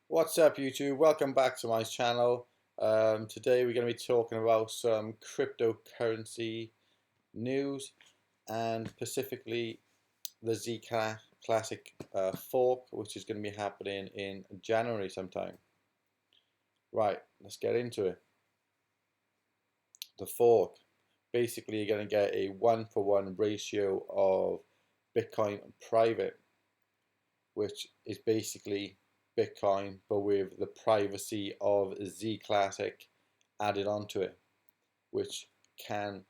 What's up, YouTube? Welcome back to my channel. Today we're going to be talking about some cryptocurrency news and specifically the ZClassic Fork, which is going to be happening in January sometime. Right, let's get into it. The fork, basically you're going to get a 1-for-1 ratio of Bitcoin private, which is basically Bitcoin, but with the privacy of ZClassic added onto it, which can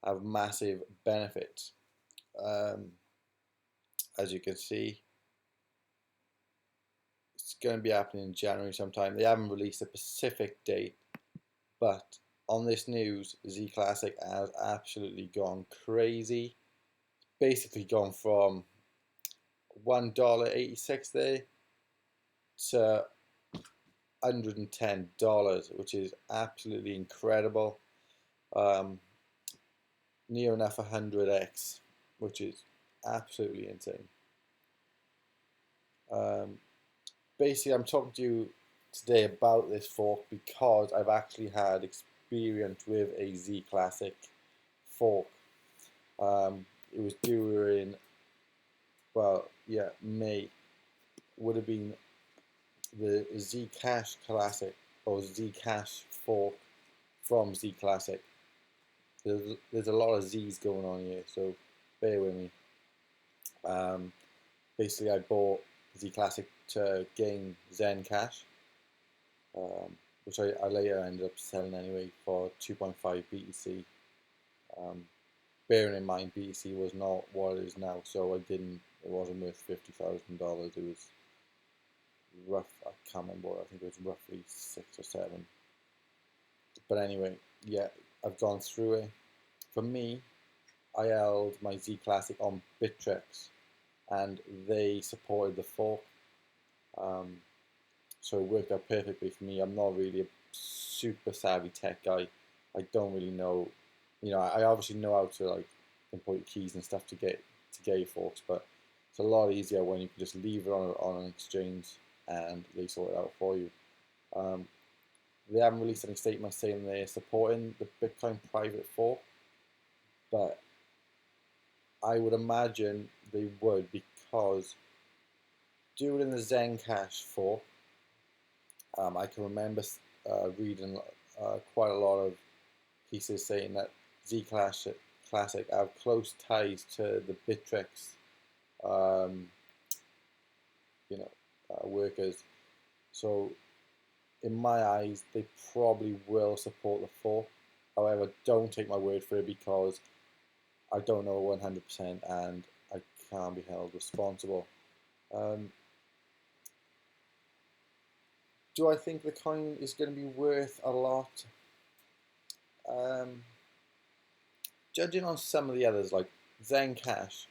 have massive benefits. Um, as you can see, it's going to be happening in January sometime. They haven't released a specific date, but on this news, ZClassic has absolutely gone crazy. Basically gone from $1.86 there to $110, which is absolutely incredible. Near enough 100x, which is absolutely insane. Basically, I'm talking to you today about this fork because I've actually had experience with a ZClassic fork. It was during, May. Would have been the Zcash Classic or Zcash fork from ZClassic. There's a lot of Z's going on here, so bear with me. Basically, I bought ZClassic to gain Zen Cash, which I later ended up selling anyway for 2.5 BTC. Bearing in mind BTC was not what it is now, so it wasn't worth $50,000. It was rough. I can't remember. I think it was roughly 6 or 7. But anyway, yeah, I've gone through it. For me, I held my ZClassic on Bittrex, and they supported the fork, so it worked out perfectly for me. I'm not really a super savvy tech guy. I don't really know, I obviously know how to like input your keys and stuff to get your forks, but it's a lot easier when you can just leave it on an exchange and they sort it out for you. They haven't released any statements saying they're supporting the Bitcoin private fork, but I would imagine they would, because during the Zencash fork, I can remember reading quite a lot of pieces saying that ZClassic have close ties to the Bittrex, workers. So in my eyes, they probably will support the fork. However, don't take my word for it because I don't know 100% and I can't be held responsible. Do I think the coin is going to be worth a lot? Judging on some of the others, like Zencash,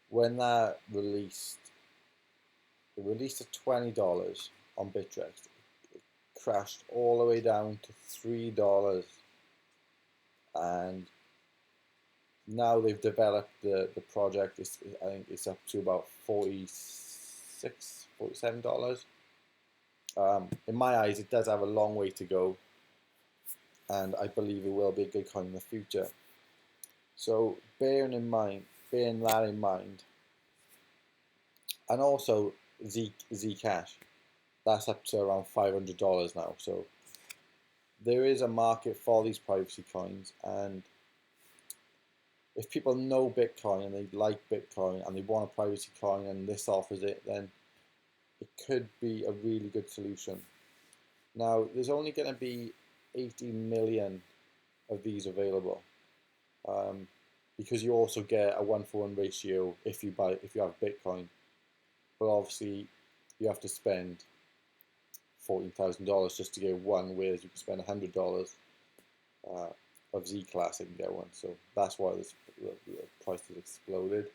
when that released, it released at $20 on Bittrex. It crashed all the way down to $3, and now they've developed the project. I think it's up to about $46, $47. In my eyes, it does have a long way to go, and I believe it will be a good coin in the future. So bearing that in mind, and also Zcash, that's up to around $500 now. So there is a market for these privacy coins, and if people know Bitcoin and they like Bitcoin and they want a privacy coin and this offers it, then it could be a really good solution. Now, there's only going to be 80 million of these available, because you also get a 1-for-1 ratio if you have Bitcoin, but obviously you have to spend $14,000 just to get one, whereas you can spend $100 of ZClassic and get one. So that's why the price has exploded.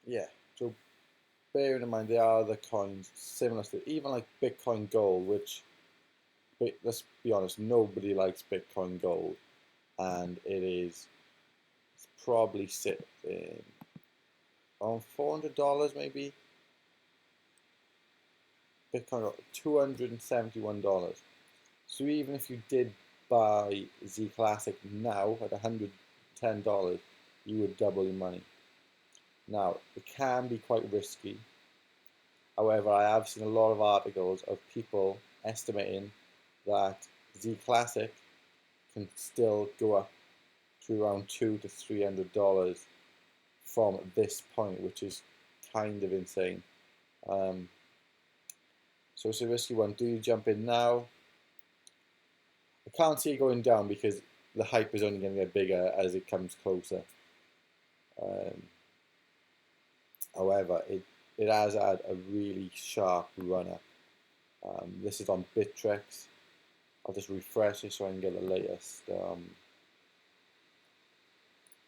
Yeah, so bearing in mind there are other coins similar to even like Bitcoin Gold, which, let's be honest, nobody likes Bitcoin Gold, and it's probably sitting on $400 maybe. Bitcoin got $271. So even if you did buy ZClassic now at $110, you would double your money. Now, it can be quite risky. However, I have seen a lot of articles of people estimating that ZClassic can still go up to around $200 to $300 from this point, which is kind of insane. So it's a risky one. Do you jump in now? I can't see it going down because the hype is only going to get bigger as it comes closer. However, it has had a really sharp run up. This is on Bittrex. I'll just refresh it so I can get the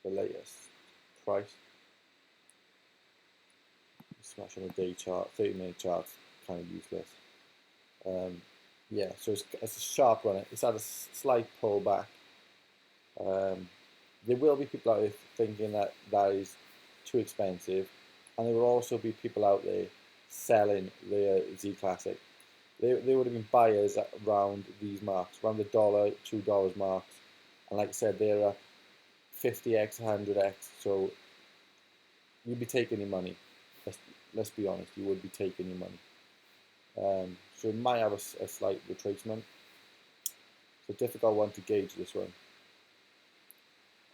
latest price. Smash on the day chart, 30-minute chart's kind of useless. Yeah, so it's a sharp run. It's had a slight pullback. There will be people out there thinking that that is too expensive, and there will also be people out there selling their ZClassic. They would have been buyers at around these marks, around the $1, $2 marks, and like I said, they're up 50x, 100x. So you'd be taking your money. Let's be honest, you would be taking your money. So it might have a slight retracement. It's a difficult one to gauge, this one.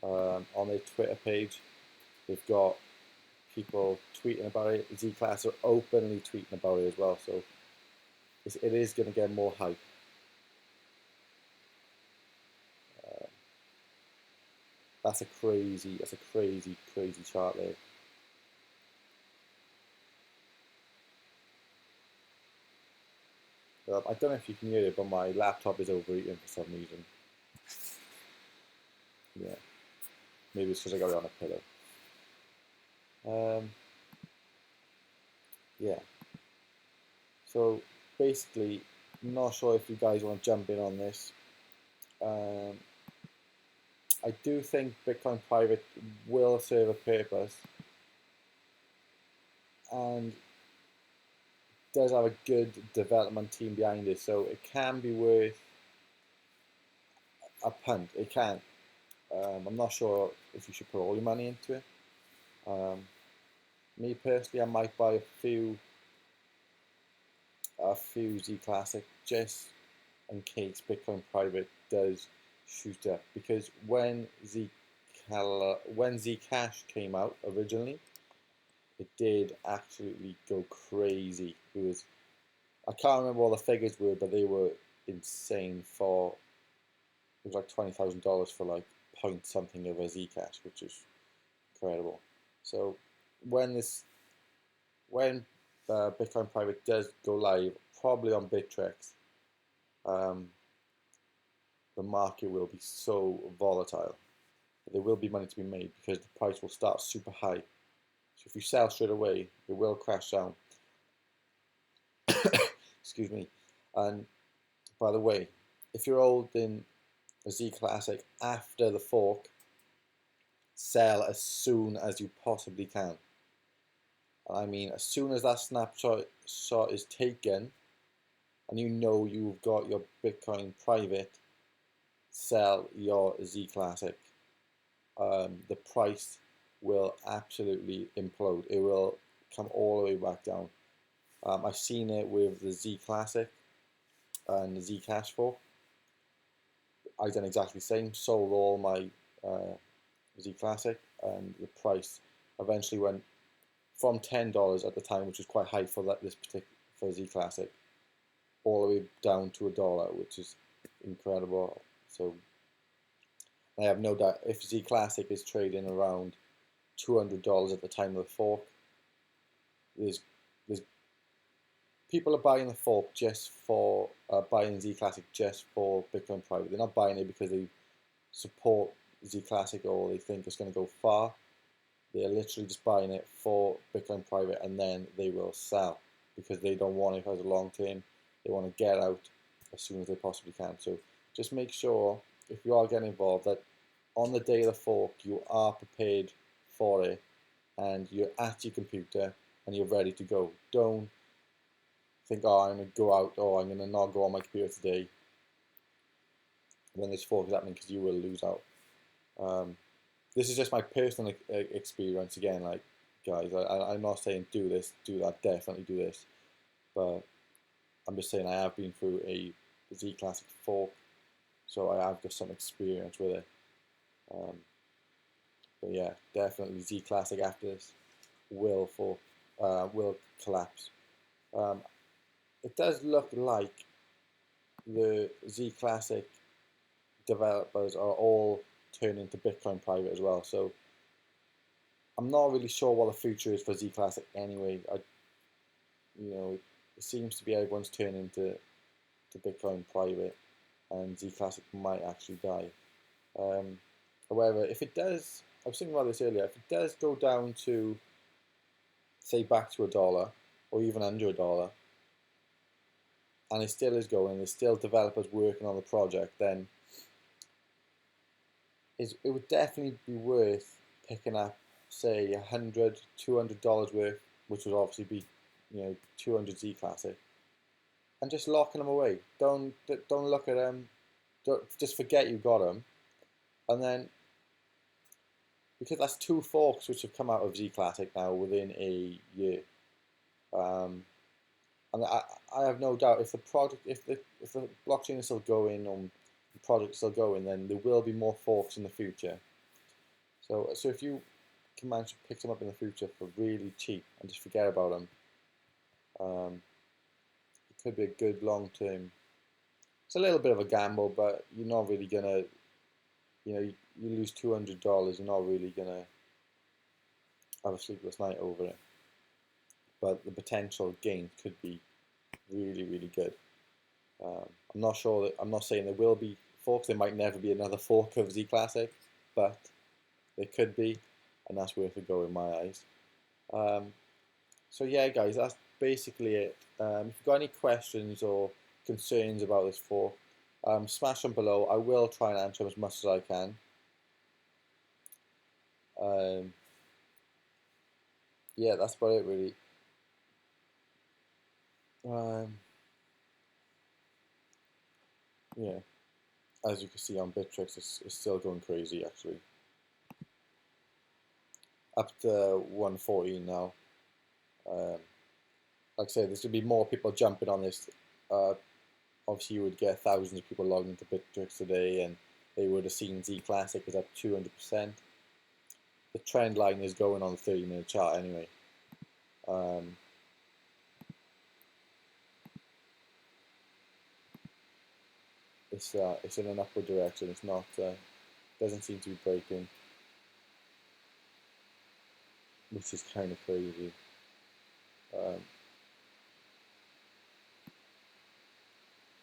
On their Twitter page, they've got people tweeting about it. ZClass are openly tweeting about it as well, so it is going to get more hype. That's a crazy chart there. I don't know if you can hear it, but my laptop is overheating for some reason. Yeah, maybe it's because I got it on a pillow. Yeah. So basically, I'm not sure if you guys want to jump in on this. I do think Bitcoin Private will serve a purpose and does have a good development team behind it, so it can be worth a punt. It can. I'm not sure if you should put all your money into it. Me personally, I might buy a few ZClassic just in case Bitcoin Private does shoot up, because when Zcash came out originally, it did absolutely go crazy. It was, I can't remember what the figures were, but they were insane. For it was like $20,000 for like point something of a Zcash, which is incredible. So when Bitcoin Private does go live, probably on Bittrex, the market will be so volatile. But there will be money to be made because the price will start super high. So if you sell straight away, it will crash down. Excuse me. And by the way, if you're holding a ZClassic after the fork, sell as soon as you possibly can. I mean, as soon as that snapshot is taken, and you know you've got your Bitcoin Private, sell your ZClassic. The price will absolutely implode. It will come all the way back down. I've seen it with the ZClassic and the Zcash Fork. I've done exactly the same. Sold all my ZClassic, and the price eventually went from $10 at the time, which was quite high for this particular for ZClassic, all the way down to $1, which is incredible. So I have no doubt if ZClassic is trading around $200 at the time of the fork, there's people are buying the fork just for buying ZClassic just for Bitcoin Private. They're not buying it because they support ZClassic or they think it's going to go far. They're literally just buying it for Bitcoin Private, and then they will sell because they don't want it as a long term. They want to get out as soon as they possibly can. So just make sure, if you are getting involved, that on the day of the fork you are prepared for it, and you're at your computer and you're ready to go. Don't think, oh, I'm going to go out, or I'm going to not go on my computer today when this fork is happening, because you will lose out. This is just my personal experience. Again, like, guys, I'm not saying do this, do that, definitely do this, but I'm just saying I have been through a ZClassic fork, so I have got some experience with it. But yeah, definitely ZClassic after this will collapse. It does look like the ZClassic developers are all turning to Bitcoin private as well. So I'm not really sure what the future is for ZClassic anyway. It seems to be everyone's turning to Bitcoin private, and ZClassic might actually die. However, if it does, I was thinking about this earlier, if it does go down to, say, back to $1 or even under $1, and it still is going, there's still developers working on the project, then it would definitely be worth picking up, say, $100, $200 worth, which would obviously be, 200 ZClassic, and just locking them away. Don't look at them. Just forget you got them, and then, because that's 2 forks which have come out of ZClassic now within a year. And I have no doubt, if the blockchain is still going, or the project is still going, then there will be more forks in the future. So if you can manage to pick them up in the future for really cheap and just forget about them, it could be a good long term. It's a little bit of a gamble, but you're not really gonna, you lose $200. You're not really gonna have a sleepless night over it. But the potential gain could be really, really good. I'm not sure I'm not saying there will be forks. There might never be another fork of ZClassic, but there could be, and that's worth a go in my eyes. So yeah, guys, that's basically it. If you've got any questions or concerns about this fork, smash them below. I will try and answer them as much as I can. Yeah, that's about it, really. Yeah, as you can see on Bittrex, it's still going crazy, actually. Up to 114 now. Like I said, there's going to be more people jumping on this. Obviously, you would get thousands of people logging into Bittrex today, and they would have seen ZClassic is up 200%. The trend line is going on the 30-minute chart anyway. It's in an upward direction. It's not doesn't seem to be breaking, which is kind of crazy.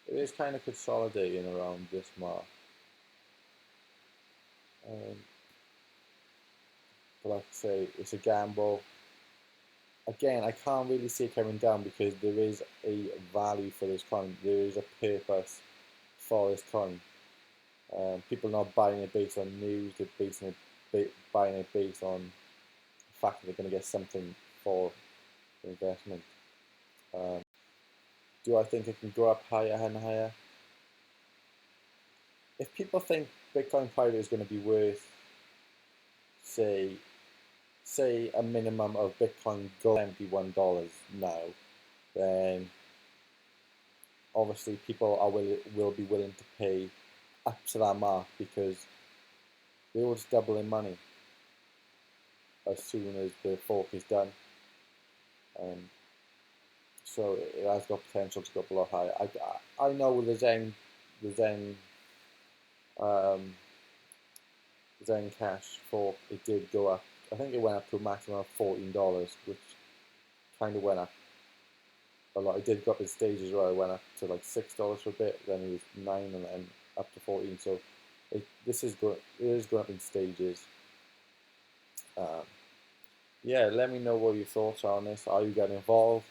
It is kind of consolidating around this mark. But like I say, it's a gamble. Again, I can't really see it coming down because there is a value for this coin. There is a purpose for this coin. People are not buying it based on news. They're buying it based on the fact that they're going to get something for the investment. Do I think it can go up higher and higher? If people think Bitcoin private is going to be worth, say a minimum of Bitcoin gold $71 now, then obviously people will be willing to pay up to that mark, because they will just double in money as soon as the fork is done. So it has got potential to go up a lot higher. I know with the Zen Cash fork, it did go up. I think it went up to a maximum of $14, which kind of went up a lot. It did go up in stages where it went up to like $6 for a bit, then it was 9, and then up to 14. So it is going up in stages. Yeah, let me know what your thoughts are on this. Are you getting involved?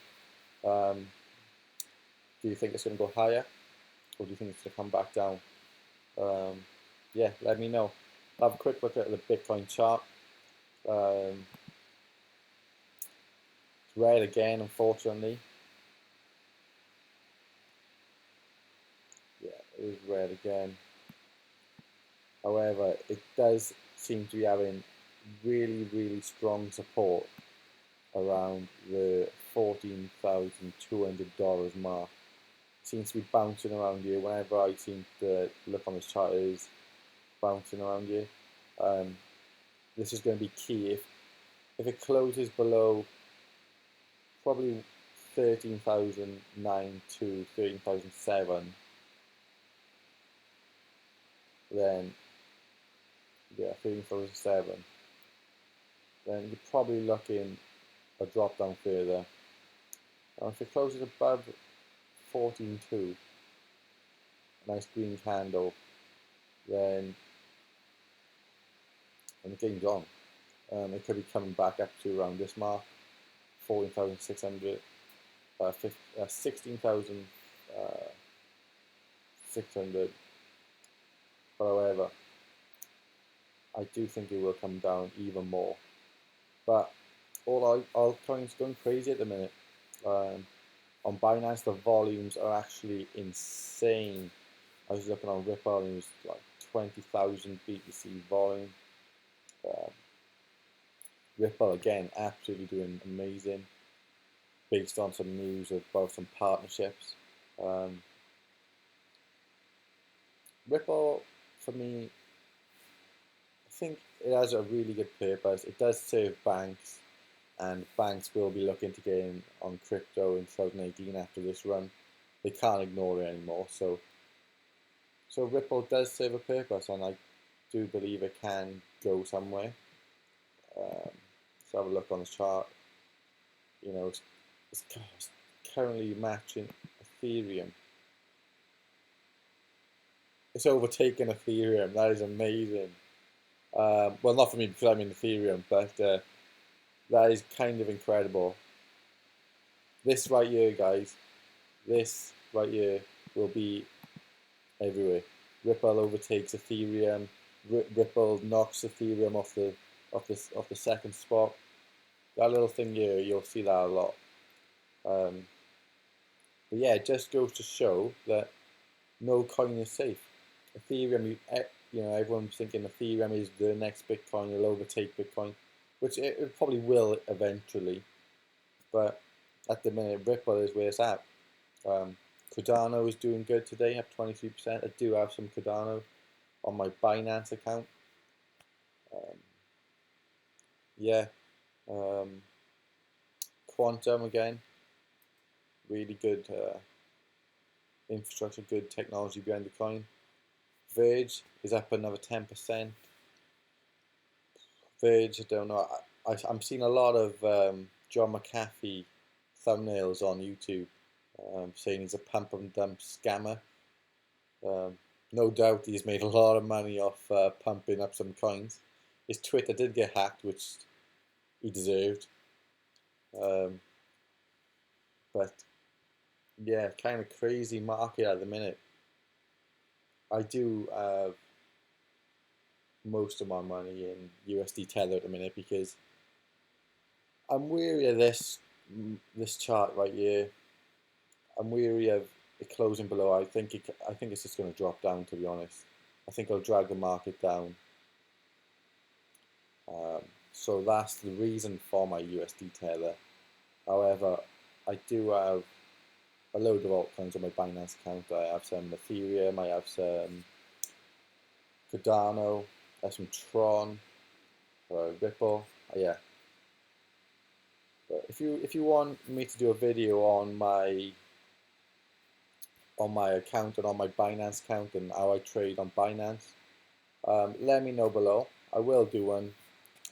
Do you think it's going to go higher, or do you think it's going to come back down? Yeah, let me know. Have a quick look at the Bitcoin chart. red again, unfortunately. Yeah, it is red again. However, it does seem to be having really strong support around the $14,200 mark. It seems to be bouncing around here. Whenever I seem to look on this chart, it is bouncing around here. This is going to be key. If it closes below probably 13,009 to 13,007, then yeah, 13,007, then you're probably looking a drop down further. Now if it closes above 14.2, a nice green candle, then the game's on. It could be coming back up to around this mark, 14,600, 16,600. However, I do think it will come down even more. But all altcoins going crazy at the minute. On Binance, the volumes are actually insane. I was looking on Ripple and it was like 20,000 BTC volume. Ripple again, absolutely doing amazing, based on some news about some partnerships. Ripple, for me, I think it has a really good purpose. It does serve banks, and banks will be looking to get in on crypto in 2018 after this run. They can't ignore it anymore. So Ripple does serve a purpose, and I do believe it can go somewhere. Let's have a look on the chart. You know, it's currently matching Ethereum. It's overtaken Ethereum. That is amazing. Well, not for me because I'm in Ethereum, but that is kind of incredible. This right here, guys, this right here will be everywhere. Ripple overtakes Ethereum. Ripple knocks Ethereum off the second spot. That little thing here, you'll see that a lot. But yeah, it just goes to show that no coin is safe. Ethereum, you know, everyone's thinking Ethereum is the next Bitcoin, it'll overtake Bitcoin, which it probably will eventually. But at the minute, Ripple is where it's at. Cardano is doing good today, up 23%. I do have some Cardano on my Binance account. Yeah. Quantum again, really good infrastructure, good technology behind the coin. Verge is up another 10%. Verge, I don't know. I'm seeing a lot of John McAfee thumbnails on YouTube saying he's a pump and dump scammer. No doubt he's made a lot of money off pumping up some coins. His Twitter did get hacked, which he deserved. But yeah, kind of crazy market at the minute. I do have most of my money in USD Tether at the minute because I'm weary of this chart right here. I'm weary of it closing below. I think it's just going to drop down. To be honest, I think it'll drag the market down. So that's the reason for my USD Tether. However, I do have a load of altcoins on my Binance account. I have some Ethereum. I have some Cardano. I have some Tron. Ripple. Yeah. But if you want me to do a video on my account and on my Binance account and how I trade on Binance, let me know below. I will do one.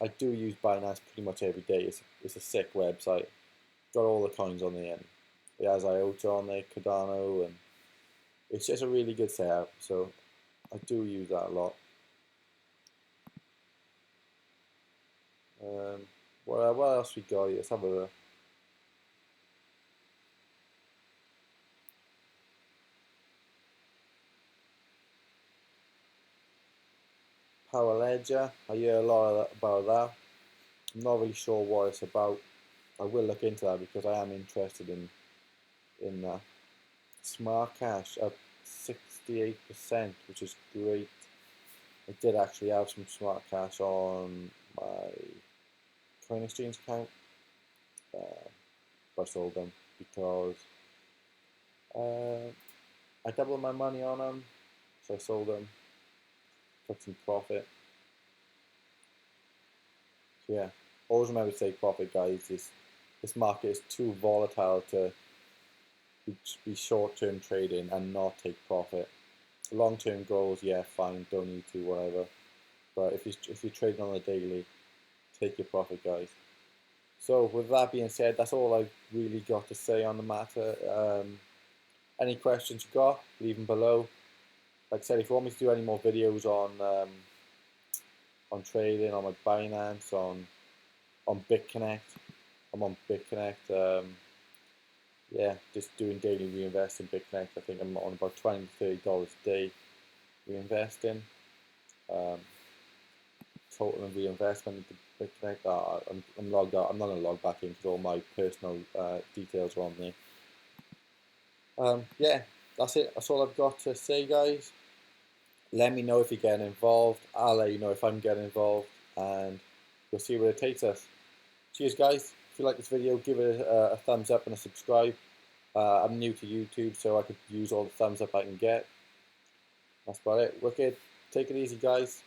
I do use Binance pretty much every day. It's a sick website. Got all the coins on the end. It has IOTA on there, Cardano, and it's just a really good setup. So I do use that a lot. What else we got here? Let's have a look. Power Ledger. I hear a lot about that. I'm not really sure what it's about. I will look into that because I am interested in that. Smart cash up 68%, which is great. I did actually have some smart cash on my coin exchange account, but I sold them because I doubled my money on them, so I sold them, took some profit. So yeah, always remember to take profit, guys. This market is too volatile to be short-term trading and not take profit. Long-term goals, yeah, fine, don't need to, whatever. But if you're trading on a daily, take your profit, guys. So with that being said, that's all I've really got to say on the matter. Any questions you got, leave them below. Like I said, if you want me to do any more videos on trading, on my Binance, on BitConnect, I'm on BitConnect. Yeah, just doing daily reinvest in BitConnect. I think I'm on about $20 to $30 a day reinvesting. Total and reinvestment into BitConnect. I'm logged out. I'm not going to log back in because all my personal details are on there. Yeah, that's it. That's all I've got to say, guys. Let me know if you're getting involved. I'll let you know if I'm getting involved, and we'll see where it takes us. Cheers, guys. If you like this video, give it a thumbs up and a subscribe. I'm new to YouTube, so I could use all the thumbs up I can get. That's about it. Wicked. Take it easy, guys.